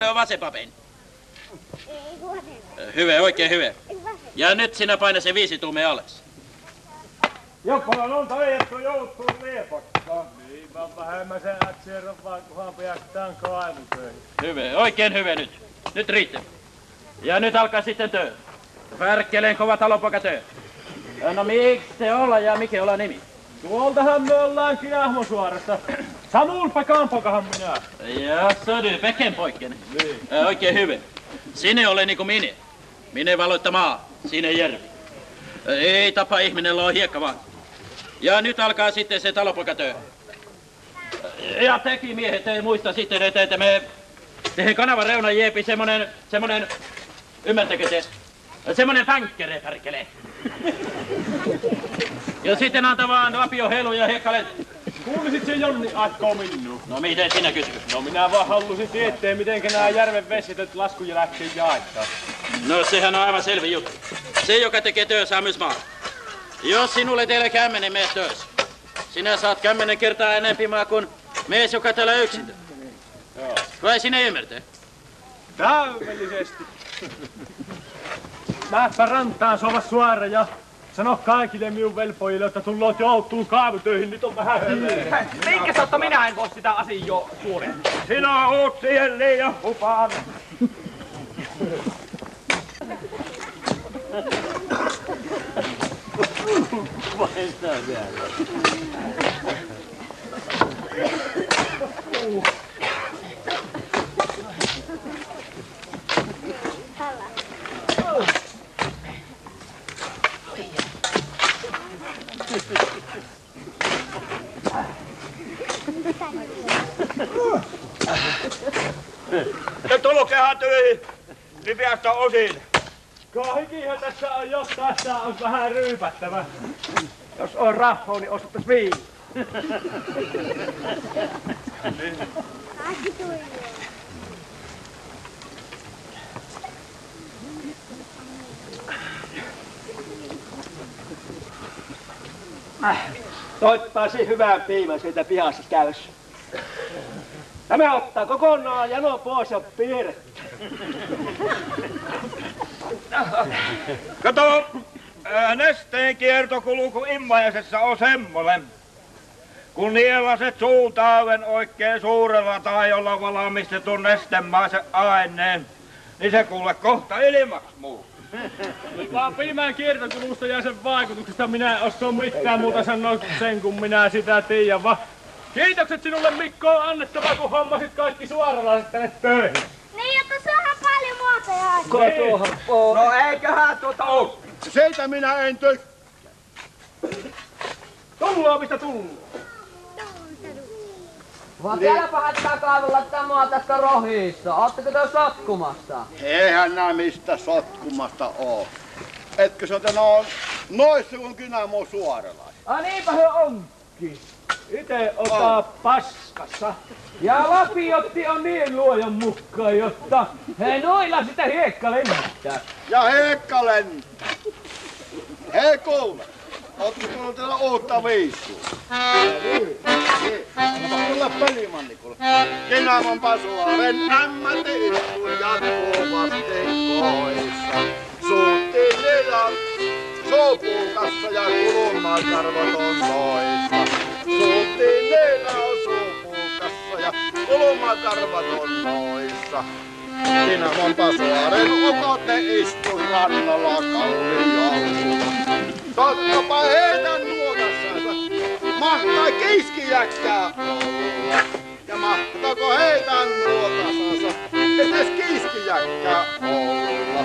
Vasempa pein. Hyvä, oikein hyvä. Ja nyt sinä paina se 5 tuumia alas. Jopa on taidettu joutuu liepakkaan. Niin, vaan vähemmän se ätsiä vaan kunhan päästään kaivutöihin. Hyvä, oikein hyvä nyt. Nyt riittää. Ja nyt alkaa sitten työ. Pärkkeleen kova talopoika työ. No miksi te olla ja mikä olla nimi? Tuoltahan me ollaan Kiahmosuorasta. Samulpa Kampokahan minä. Ja södy, Peken poikkeni. Niin. Oikein hyvä. Sinne ole niinku minä. Minä valoitta maa, sinne järvi. Ei tapa ihminen on hiekka vaan. Ja nyt alkaa sitten se talopoikatyö. Ja teki miehet, ei muista sitten, että me tehdään kanavan reunan jeepi semmonen, ymmärtäkö te? Semmonen fänkkere, pärkele. Ja sitten antaa vaan lapio helu ja hiekkalet. Kuulisit se Jonni aikoo minua? No miten sinä kysyt? No minä vaan halusin tietää, mitenkä nämä järven vesitet laskun jälkeen jaetaan. No sehän on aivan selvä juttu. Se, joka tekee työ, saa myös maa. Jos sinulle teille 10 mies töissä, sinä saat 10 kertaa enempi maa kuin mies, joka täällä yksin. Joo. Vai sinä ymmärtää? Täydellisesti. Mäppä rantaan sova suora ja sano kaikille minun velpojille, että tulloot joutuu kaivutöihin, nyt on vähän höveä. Minkä saattaa minä en voi sitä asiaa jo suorittaa? Sinä oot siihen liian hupaan. Vaihtaa vielä. Ja tulkehan töihin, niin päästä osin. Kaikkihan tässä on, jos tässä on vähän ryypättävä. Jos on rahaa, niin osattais viini. Toittaisi hyvän piimän siitä pihassa käys. Tämä ottaa kokonaan jano pois ja piirrettä. Kato, nesteen kiertokulku Immajaisessa on semmoinen. Kun nielaset suutaaven oikein suurella taajolla valmistetun nestemaisen aineen, niin se kuule kohta ilmaks muu. Vaan piimän kiertokulusta ja sen vaikutuksesta minä en osaa mitään muuta sanoa sen, kun minä sitä tiedän. Vaan kiitokset sinulle, Mikko, on annettava, kun hommasit kaikki suoralaiset tänne töihin. Niin, että saadaan paljon muotoja. Kotohan pois. No eiköhän oo. Seitä minä en tykkää. Tullaan mistä tullaan. Vaan vieläpä haittaa kaivella tämä tästä rohista. Ootteko te sotkumasta? Eihän nää mistä sotkumasta oo. Etkö sä noissa kun Kynämo Suoralais? Niinpä he onkin. Ite ottaa paskassa. Ja lapiotti on niin luojan mukaan, jotta he noilla sitä hiekka lentää. Ja Heekka lentää. Hei kuule, ootko tullut täällä uutta viikkua? Kuule pelimannikulle. Kynämon Pasuaren ammattiyhtiön jatkuvasti koissa. Suuttiinilla suupuukassa ja kulmakarvot on noissa. Suuttiinilla on suupuukassa ja kulmakarvat on noissa. Kynämon Pasuaren okote istui rannalla kalliolla. Tottapa heidän nuotassansa mahtaa kiiskijäkkää olla. Ja mahtaako heidän nuotassansa edes kiiskijäkkää olla.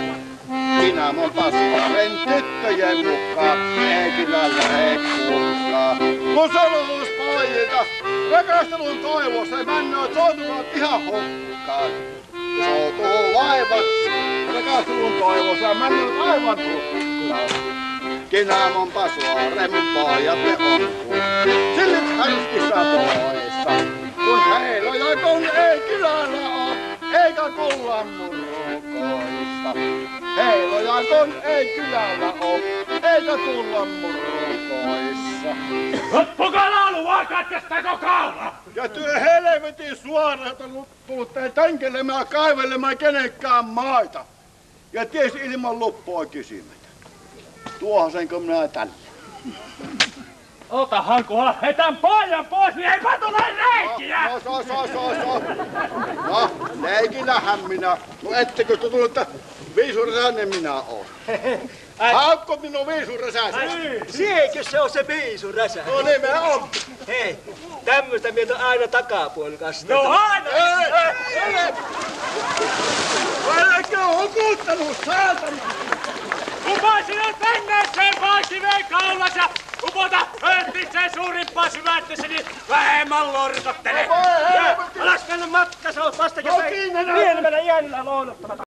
Kynämon Pasuaren tyttöjen mukaan ei kylällä ei kuulkaa. Kun solutuspojilta rakastelun toivossa ei männööt soutuvat ihan hukkaan. Soutuu vaivat rakastelun toivossa ei männööt aivan hukkaan. Kynämon Pasuaren pojat ne on sillit härskissä poissa. Kun heiloja kun ei kylällä oo, eikä kullan murrukoissa. Heiloja kun ei kylällä oo, eikä kullan murrukoissa. Loppukaa laulu, vaan katkestako kaula? Ja työ helvetin suoraan tulutte tänkelemään kaivelemaan kenenkään maita. Ja ties ilman loppua kysymättä. Tuohaisenko minä tälle? Otahan kunhan hetän paajan pois, niin eipä tule reikiä! No, leikillähän minä. No ettekö te tullut, että viisuräsäinen minä oon? Haukko minun viisuräsäinen? Siekö se on se viisuräsä? No niin, me on. Hei, tämmöstä mieltä aina takapuoli kasteta. No aina! Älkää hukuttanut, saatana! Upaa sinut menneeseen paakiveen kaulas ja upota hönttiseen suurimpaan syväntössä, niin vähemmän lortottele! Alas mennä matka, sä oot vasta No kiinni! pienemmänä iällä luonnottamatta.